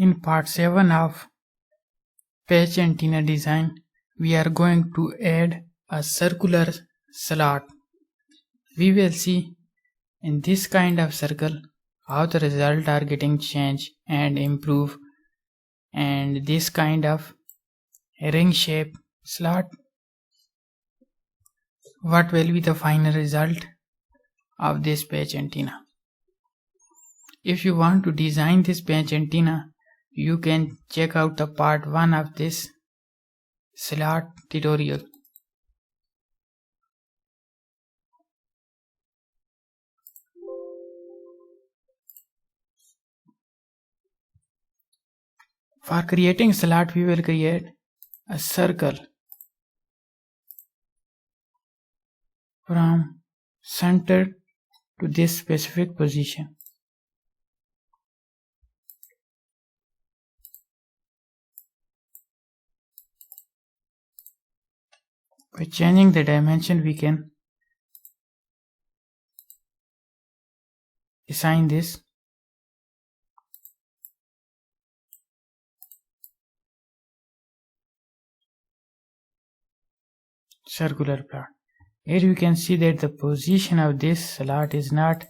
In part 7 of patch antenna design, we are going to add a circular slot. We will see in this kind of circle how the results are getting changed and improve, and this kind of ring shape slot, what will be the final result of this patch antenna. If you want to design this patch antenna, you can check out the part 1 of this slot tutorial. For creating slot, we will create a circle from center to this specific position. By changing the dimension, we can assign this circular plot. Here you can see that the position of this slot is not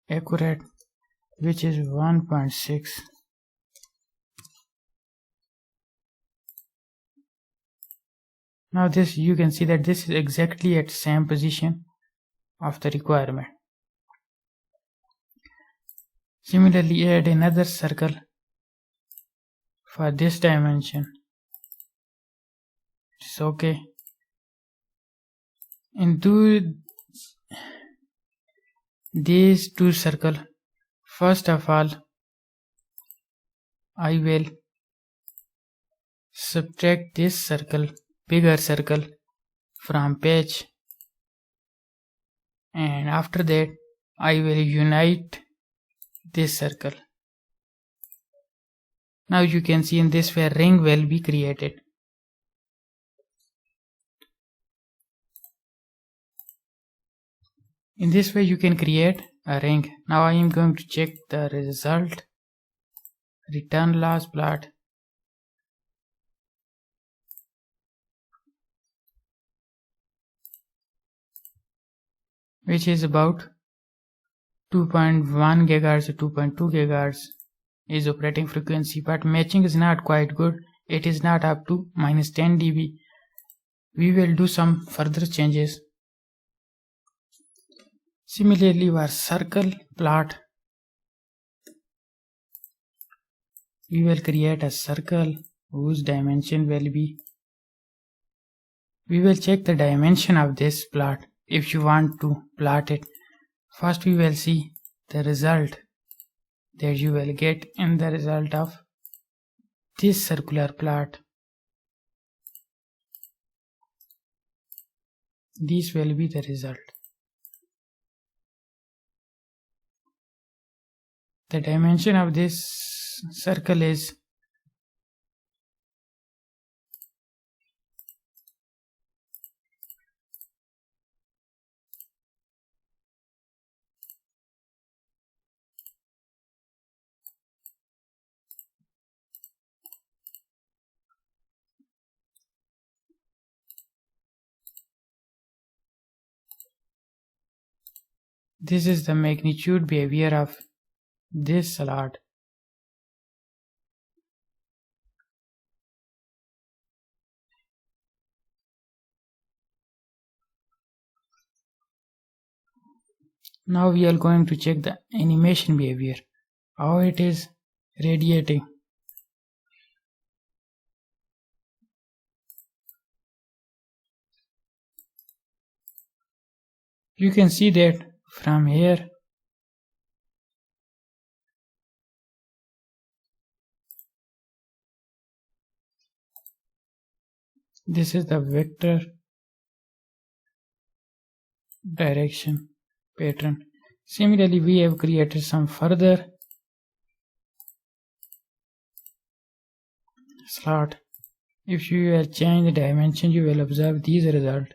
accurate, which is 1.6. Now this, you can see that this is exactly at same position of the requirement. Similarly, add another circle for this dimension. It's okay. And do these two circles. First of all, I will subtract this circle, bigger circle, from patch, and after that I will unite this circle. Now you can see in this way ring will be created. In this way you can create a ring. Now I am going to check the result. Return loss plot. Which is about 2.1 GHz to 2.2 GHz is operating frequency, but matching is not quite good. It is not up to -10 dB. We will do some further changes. Similarly, our circle plot, we will create a circle whose dimension will be, we will check the dimension of this plot if you want to plot it. First we will see the result that you will get in the result of this circular plot. This will be the result. The dimension of this circle is 0.5. This is the magnitude behavior of this slot. Now we are going to check the animation behavior, how it is radiating. You can see that from here this is the vector direction pattern. Similarly, we have created some further slot. If you will change the dimension, you will observe these results.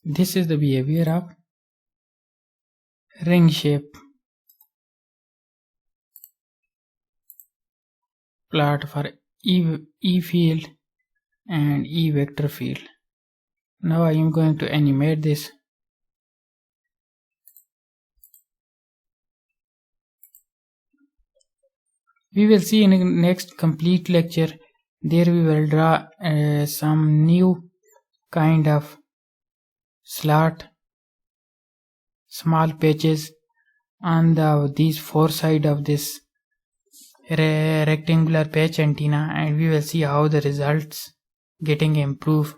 This is the behavior of ring shape plot for E field and E vector field. Now I am going to animate this. We will see in the next complete lecture. There we will draw some new kind of slot, small patches on these four sides of this rectangular patch antenna, and we will see how the results getting improved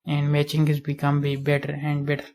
and matching is become better and better.